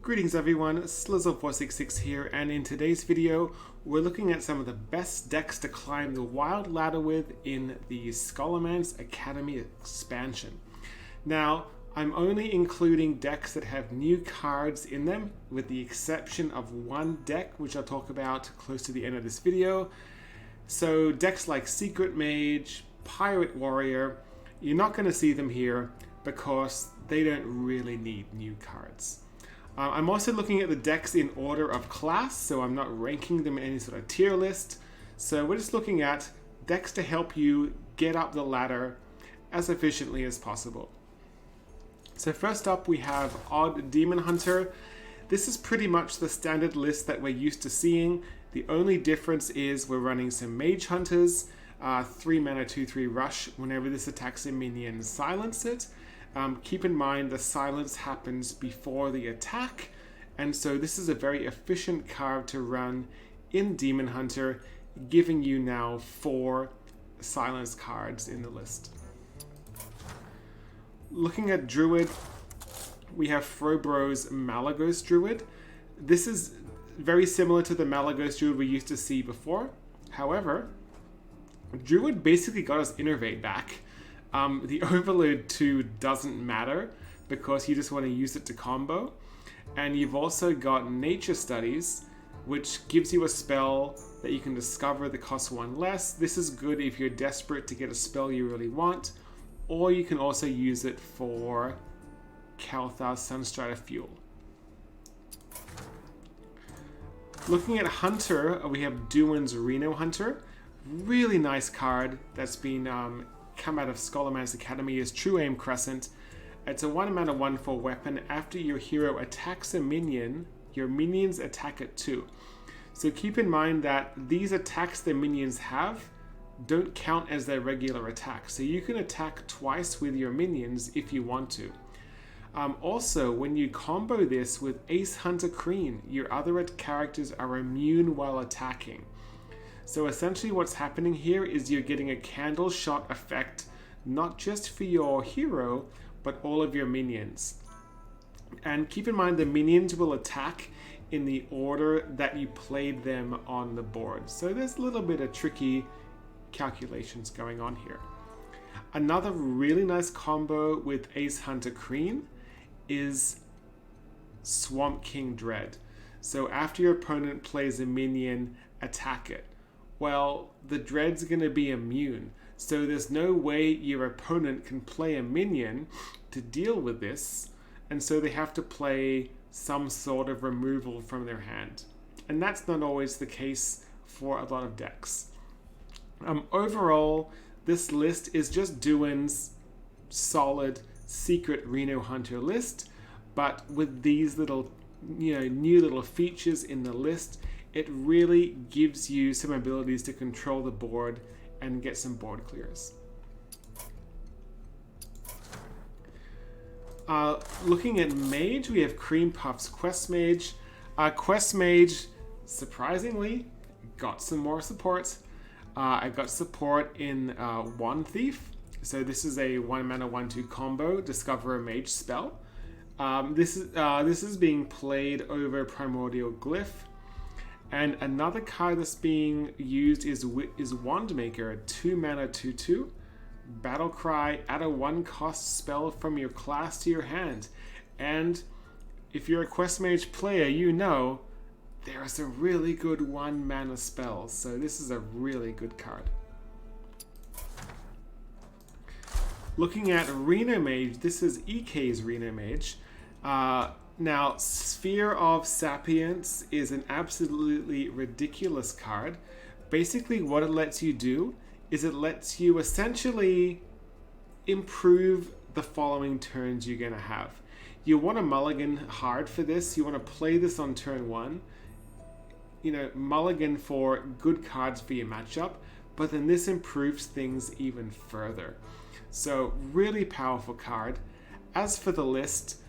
Greetings everyone, Slizzle466 here, and in today's video we're looking at some of the best decks to climb the wild ladder with in the Scholomance Academy expansion. Now, I'm only including decks that have new cards in them, with the exception of one deck which I'll talk about close to the end of this video. So decks like Secret Mage, Pirate Warrior, you're not going to see them here because they don't really need new cards. I'm also looking at the decks in order of class, so I'm not ranking them in any sort of tier list. So we're just looking at decks to help you get up the ladder as efficiently as possible. So first up we have Odd Demon Hunter. This is pretty much the standard list that we're used to seeing. The only difference is we're running some Mage Hunters, 3 mana 2/3 rush. Whenever this attacks a minion, silence it. Keep in mind the silence happens before the attack, and so this is a very efficient card to run in Demon Hunter, giving you now 4 silence cards in the list. Looking at Druid, we have Frobro's Malygos Druid. This is very similar to the Malygos Druid we used to see before. However, Druid basically got us Innervate back. The Overload 2 doesn't matter because you just want to use it to combo. And you've also got Nature Studies, which gives you a spell that you can discover that costs 1 less. This is good if you're desperate to get a spell you really want, or you can also use it for Kalthar's Sunstrider Fuel. Looking at Hunter, we have Duan's Reno Hunter. Really nice card that's been come out of Scholomance Academy is True Aim Crescent. It's a 1 mana 1/4 weapon. After your hero attacks a minion, your minions attack it too. So keep in mind that these attacks the minions have don't count as their regular attack. So you can attack twice with your minions if you want to. Also, when you combo this with Ace Hunter Kreen, your other characters are immune while attacking. So essentially what's happening here is you're getting a candle shot effect, not just for your hero, but all of your minions. And keep in mind the minions will attack in the order that you played them on the board. So there's a little bit of tricky calculations going on here. Another really nice combo with Ace Hunter Kreen is Swamp King Dread. So after your opponent plays a minion, attack it. Well, the Dread's going to be immune, so there's no way your opponent can play a minion to deal with this, and so they have to play some sort of removal from their hand. And that's not always the case for a lot of decks. Overall, this list is just Duan's solid secret Reno Hunter list, but with these little, new little features in the list, it really gives you some abilities to control the board and get some board clears. Looking at Mage, we have Cream Puff's Quest Mage. Quest Mage, surprisingly, got some more support. I got support in Wand Thief. So this is a 1 mana 1/2 combo, discover a mage spell. This is being played over Primordial Glyph. And another card that's being used is Wandmaker, 2 mana 2/2. Battle Cry, add a 1-cost spell from your class to your hand. And if you're a Quest Mage player, you know there are some really good 1 mana spells. So this is a really good card. Looking at Reno Mage, this is EK's Reno Mage. Now, Sphere of Sapience is an absolutely ridiculous card. Basically, what it lets you do is it lets you essentially improve the following turns you're going to have. You want to mulligan hard for this. You want to play this on turn 1. Mulligan for good cards for your matchup, but then this improves things even further. So, really powerful card. As for the list,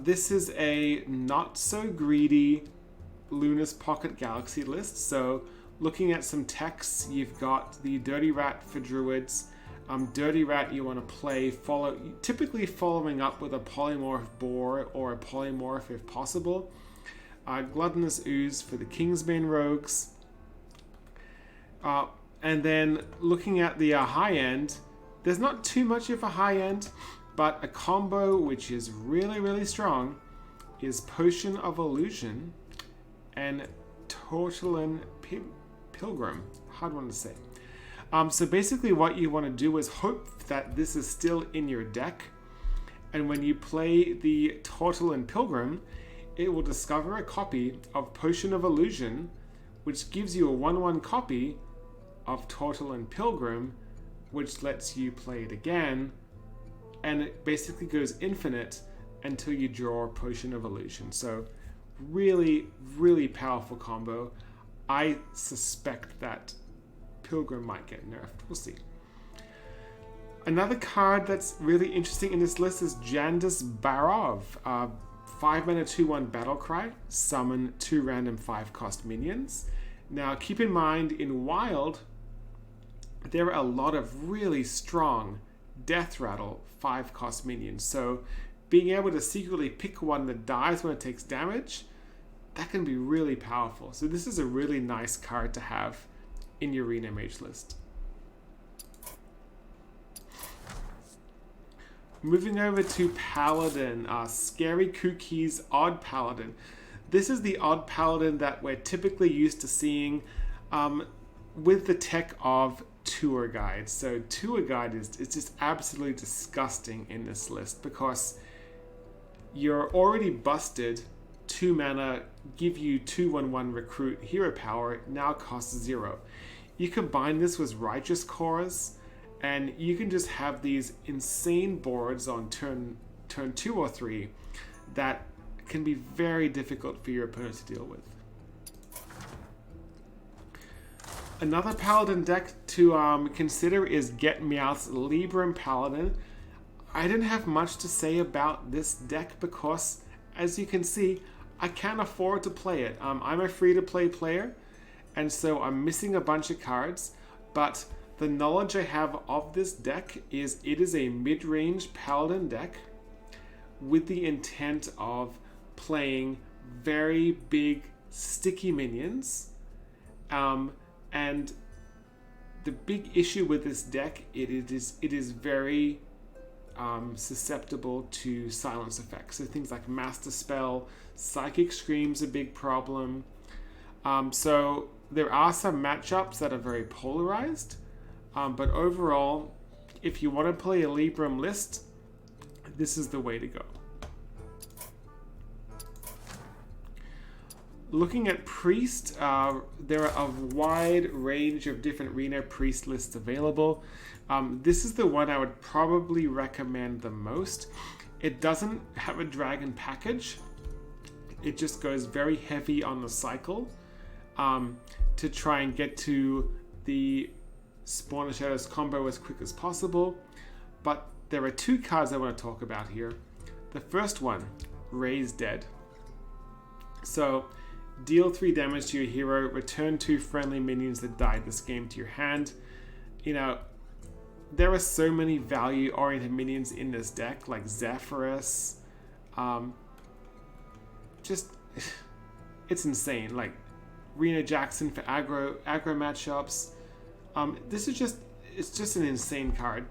this is a not so greedy Luna's Pocket Galaxy list. So looking at some techs, you've got the Dirty Rat for Druids, Dirty Rat you want to play typically following up with a polymorph boar or a polymorph if possible. Gluttonous Ooze for the Kingsbane rogues. And then looking at the high end, there's not too much of a high end, but a combo which is really, really strong is Potion of Illusion and Tortillon Pilgrim. Hard one to say. So basically what you want to do is hope that this is still in your deck, and when you play the Tortillon Pilgrim, it will discover a copy of Potion of Illusion, which gives you a 1/1 copy of Tortillon Pilgrim, which lets you play it again, and it basically goes infinite until you draw Potion of Illusion. So really, really powerful combo. I suspect that Pilgrim might get nerfed. We'll see. Another card that's really interesting in this list is Jandus Barov. 5 mana 2/1 Battlecry. Summon 2 random 5-cost minions. Now keep in mind, in Wild, there are a lot of really strong Death Rattle 5-cost minions. So being able to secretly pick one that dies when it takes damage, that can be really powerful. So this is a really nice card to have in your Reno Mage list. Moving over to Paladin, Scary Cookie's Odd Paladin. This is the Odd Paladin that we're typically used to seeing with the tech of Tour Guide. So Tour Guide is just absolutely disgusting in this list because you're already busted 2 mana, give you 2/1/1 recruit hero power, now costs 0. You combine this with Righteous Cores, and you can just have these insane boards on turn 2 or 3 that can be very difficult for your opponent to deal with. Another Paladin deck to consider is Get Meowth's Libram Paladin. I didn't have much to say about this deck because, as you can see, I can't afford to play it. I'm a free-to-play player, and so I'm missing a bunch of cards, but the knowledge I have of this deck is it is a mid-range Paladin deck with the intent of playing very big, sticky minions. And the big issue with this deck, it is very susceptible to silence effects. So things like Master Spell, Psychic Scream's a big problem. So there are some matchups that are very polarized, but overall, if you want to play a Libram list, this is the way to go. Looking at Priest, there are a wide range of different Reno Priest lists available. This is the one I would probably recommend the most. It doesn't have a dragon package. It just goes very heavy on the cycle to try and get to the Spawn of Shadows combo as quick as possible. But there are 2 cards I want to talk about here. The first one, Raise Dead. So deal 3 damage to your hero, return 2 friendly minions that died this game to your hand. You know, there are so many value-oriented minions in this deck, like Zephyrus. It's insane. Like Reno Jackson for aggro matchups. It's just an insane card.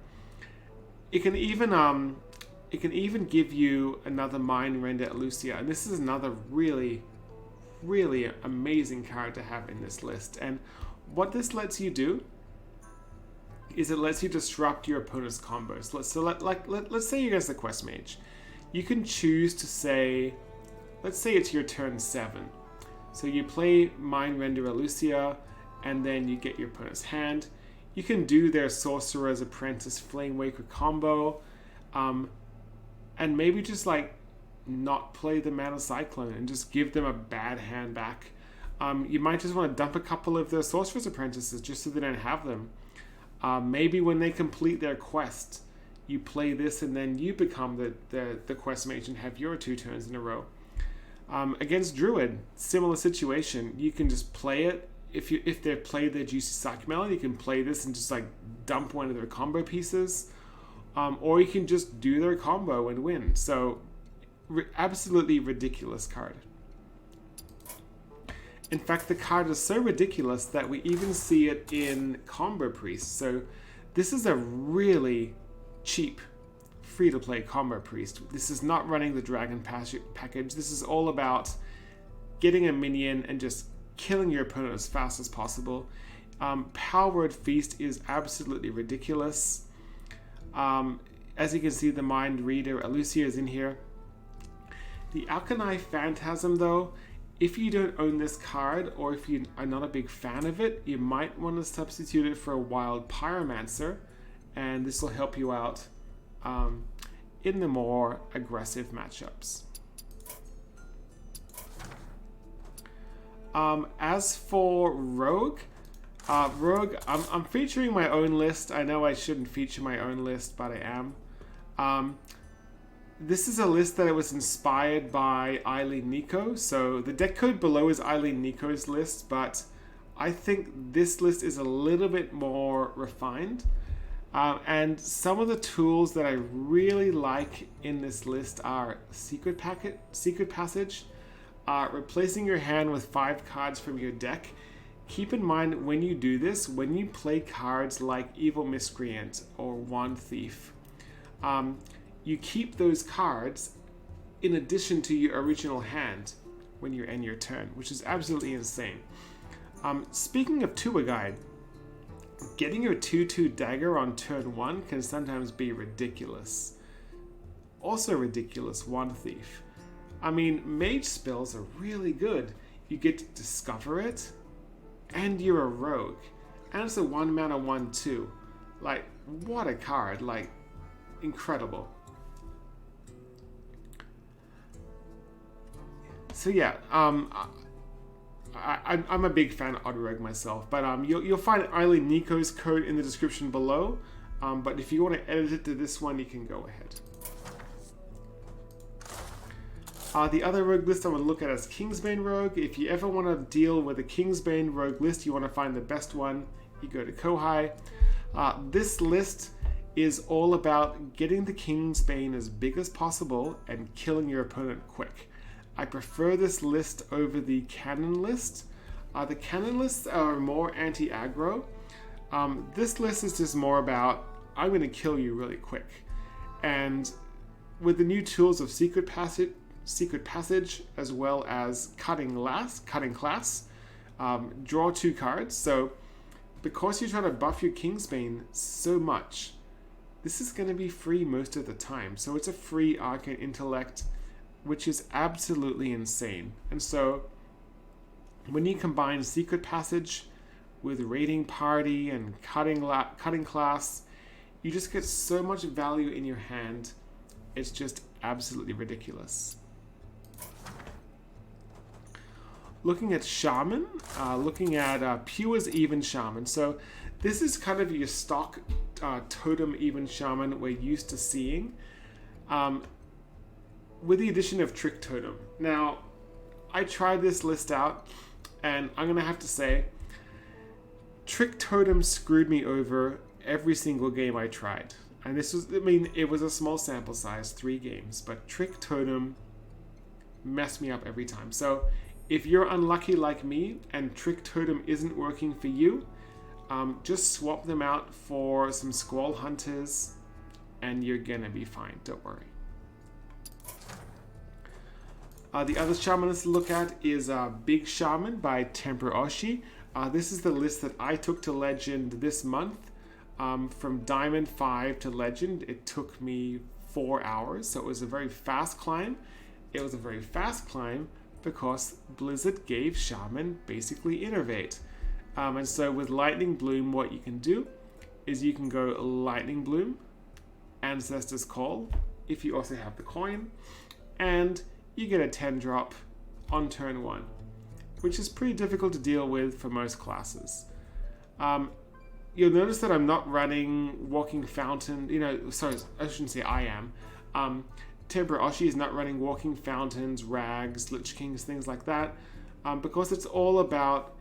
It can even give you another Mind Render at Lucia, and this is another really amazing card to have in this list. And what this lets you do is it lets you disrupt your opponent's combos. Let's say you're against the Quest Mage. You can choose to say, let's say it's your turn 7. So you play Mind Render at Lucia, and then you get your opponent's hand. You can do their Sorcerer's Apprentice Flame Waker combo, and maybe just like not play the Mana Cyclone and just give them a bad hand back. You might just want to dump a couple of their Sorcerer's Apprentices just so they don't have them. Maybe when they complete their quest, you play this and then you become the Quest Mage and have your 2 turns in a row. Against Druid, similar situation. You can just play it if they've played their Juicy Psychic Melon, you can play this and just like dump one of their combo pieces, or you can just do their combo and win. So absolutely ridiculous card. In fact, the card is so ridiculous that we even see it in Combo Priest. So this is a really cheap free-to-play Combo Priest. This is not running the Dragon package. This is all about getting a minion and just killing your opponent as fast as possible. Power Word Feast is absolutely ridiculous. As you can see, the Mind Reader Alucia is in here. The Alkanai Phantasm, though, if you don't own this card, or if you are not a big fan of it, you might want to substitute it for a Wild Pyromancer, and this will help you out in the more aggressive matchups. As for Rogue, I'm featuring my own list. I know I shouldn't feature my own list, but I am. This is a list that was inspired by Eileen Nico. So the deck code below is Eileen Nico's list, but I think this list is a little bit more refined. And some of the tools that I really like in this list are Secret Passage, replacing your hand with 5 cards from your deck. Keep in mind when you do this, when you play cards like Evil Miscreant or Wand Thief, you keep those cards in addition to your original hand when you end your turn, which is absolutely insane. Speaking of Tua Guide, getting your 2/2 dagger on turn 1 can sometimes be ridiculous. Also ridiculous, Wand Thief. I mean, mage spells are really good. You get to discover it, and you're a rogue. And it's a 1 mana 1/2. Like, what a card. Like, incredible. So yeah, I'm a big fan of Odd Rogue myself, but you'll find Eileen Nico's code in the description below. But if you want to edit it to this one, you can go ahead. The other rogue list I want to look at is Kingsbane Rogue. If you ever want to deal with a Kingsbane Rogue list, you want to find the best one, you go to Kohai. This list is all about getting the Kingsbane as big as possible and killing your opponent quick. I prefer this list over the Cannon list. The Cannon lists are more anti-aggro. This list is just more about, I'm going to kill you really quick. And with the new tools of Secret Passage, as well as Cutting Class, draw 2 cards. So because you're trying to buff your Kingsbane so much, this is going to be free most of the time. So it's a free Arcane Intellect, which is absolutely insane. And so when you combine Secret Passage with Raiding Party and Cutting Class, you just get so much value in your hand. It's just absolutely ridiculous. Looking at Shaman, looking at Pure's Even Shaman. So this is kind of your stock Totem Even Shaman we're used to seeing, with the addition of Trick Totem. Now, I tried this list out, and I'm going to have to say, Trick Totem screwed me over every single game I tried. And this was, I mean, it was a small sample size, 3 games, but Trick Totem messed me up every time. So if you're unlucky like me and Trick Totem isn't working for you, just swap them out for some Squall Hunters and you're gonna be fine, don't worry. The other shaman to look at is Big Shaman by Temper Oshi. This is the list that I took to Legend this month. From Diamond 5 to Legend, it took me 4 hours, so it was a very fast climb. It was a very fast climb because Blizzard gave Shaman basically Innervate. And so with Lightning Bloom, what you can do is you can go Lightning Bloom, Ancestor's Call, if you also have the coin, and you get a 10-drop on turn 1, which is pretty difficult to deal with for most classes. You'll notice that I'm not running Walking Fountain, sorry, I shouldn't say I am. Temper Oshi is not running Walking Fountains, Rags, Lich Kings, things like that, because it's all about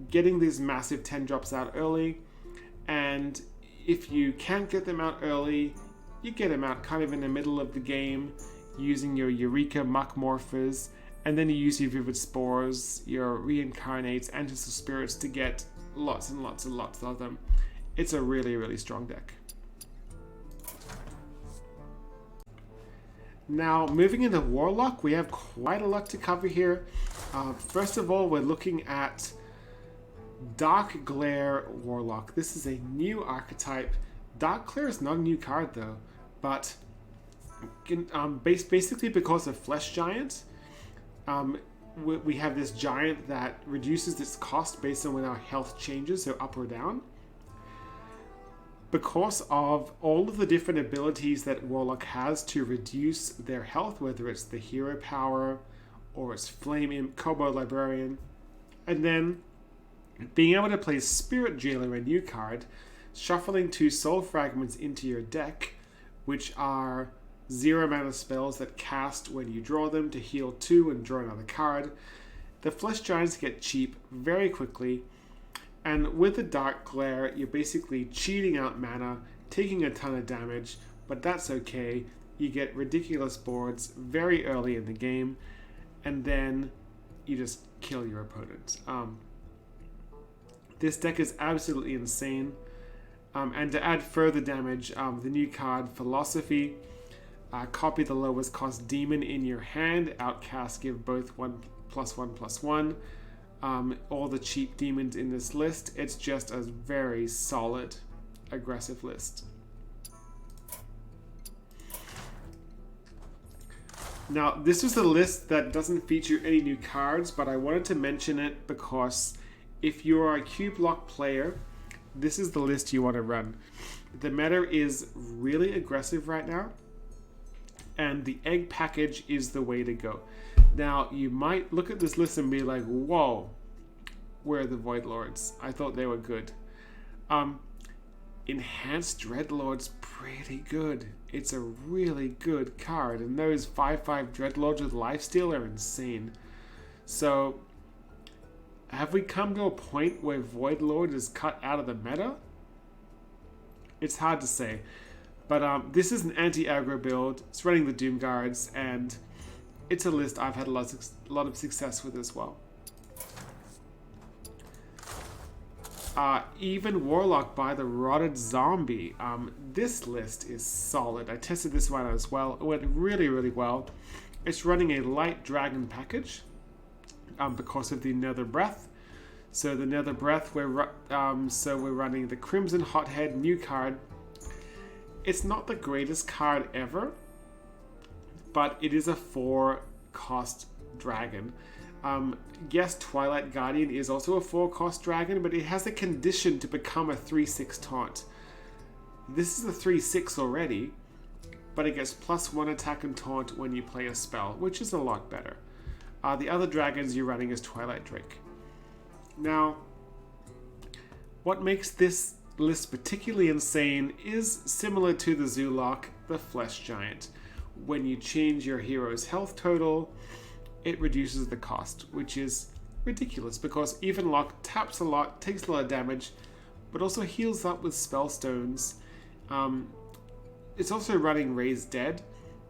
getting these massive 10 drops out early, and if you can't get them out early, you get them out kind of in the middle of the game using your Eureka Muck Morphers, and then you use your Vivid Spores, your Reincarnates, Ancestral Spirits to get lots and lots and lots of them. It's a really, really strong deck. Now, moving into Warlock, we have quite a lot to cover here. First of all, we're looking at Darkglare Warlock. This is a new archetype. Darkglare is not a new card though, but basically because of Flesh Giant, we have this giant that reduces its cost based on when our health changes, so up or down. Because of all of the different abilities that Warlock has to reduce their health, whether it's the hero power or it's Flame Imp, Kobold Librarian, and then being able to play Spirit Jailer, a new card, shuffling 2 Soul Fragments into your deck, which are 0 mana spells that cast when you draw them to heal 2 and draw another card. The Flesh Giants get cheap very quickly, and with the Darkglare, you're basically cheating out mana, taking a ton of damage, but that's okay. You get ridiculous boards very early in the game, and then you just kill your opponent. This deck is absolutely insane. And to add further damage, the new card, Philosophy, copy the lowest cost demon in your hand. Outcast, give both 1/1/1/1. All the cheap demons in this list. It's just a very solid, aggressive list. Now, this is a list that doesn't feature any new cards, but I wanted to mention it because if you're a cube lock player, this is the list you want to run. The meta is really aggressive right now, and the egg package is the way to go. Now, you might look at this list and be like, whoa, where are the Void Lords? I thought they were good. Enhanced Dreadlord's pretty good. It's a really good card, and those 5/5 Dreadlords with lifesteal are insane. So, have we come to a point where Void Lord is cut out of the meta? It's hard to say. But this is an anti-aggro build. It's running the Doom Guards, and it's a list I've had a lot of success with as well. Even Warlock by the Rotted Zombie. This list is solid. I tested this one as well. It went really, really well. It's running a light dragon package because of the Nether Breath. So the Nether Breath, we're running the Crimson Hothead new card. It's not the greatest card ever, but it is a 4-cost dragon. Yes, Twilight Guardian is also a 4-cost dragon, but it has a condition to become a 3/6 taunt. This is a 3/6 already, but it gets +1 attack and taunt when you play a spell, which is a lot better. The other dragons you're running is Twilight Drake. Now, what makes this list particularly insane is similar to the Zoolock, the Flesh Giant. When you change your hero's health total, it reduces the cost, which is ridiculous because Even Lock taps a lot, takes a lot of damage, but also heals up with spell stones. It's also running Raised Dead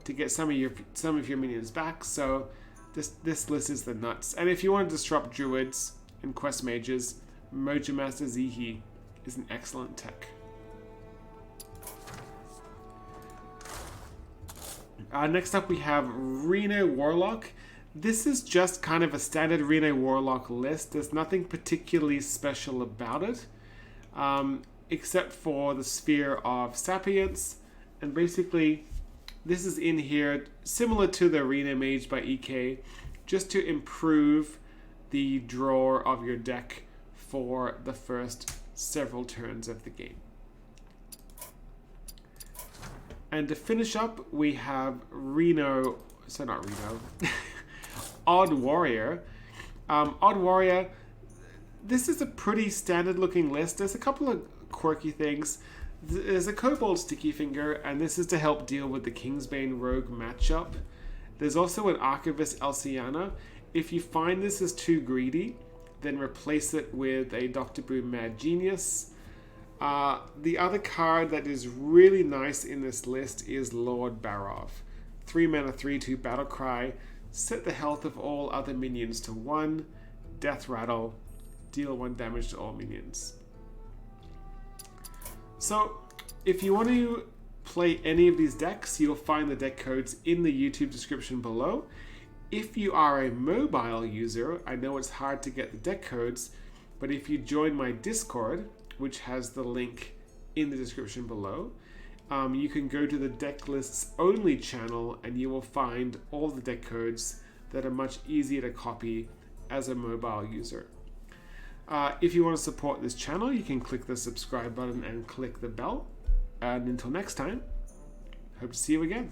to get some of your minions back, so this list is the nuts. And if you want to disrupt druids and quest mages, Mojo Master Zihi is an excellent tech. Next up we have Reno Warlock. This is just kind of a standard Reno Warlock list. There's nothing particularly special about it, except for the Sphere of Sapience. And basically, this is in here, similar to the Reno Mage by EK, just to improve the draw of your deck for the first several turns of the game. And to finish up, we have Odd Warrior. Odd Warrior, this is a pretty standard looking list. There's a couple of quirky things. There's a Kobold Sticky Finger, and this is to help deal with the Kingsbane Rogue matchup. There's also an Archivist Elsiana. If you find this is too greedy, then replace it with a Dr. Boom Mad Genius. The other card that is really nice in this list is Lord Barov. 3 mana, 3/2 Battlecry. Set the health of all other minions to 1. Death Rattle. Deal 1 damage to all minions. So, if you want to play any of these decks, you'll find the deck codes in the YouTube description below. If you are a mobile user, I know it's hard to get the deck codes, but if you join my Discord, which has the link in the description below, you can go to the deck lists only channel and you will find all the deck codes that are much easier to copy as a mobile user. If you want to support this channel, you can click the subscribe button and click the bell. And until next time, hope to see you again.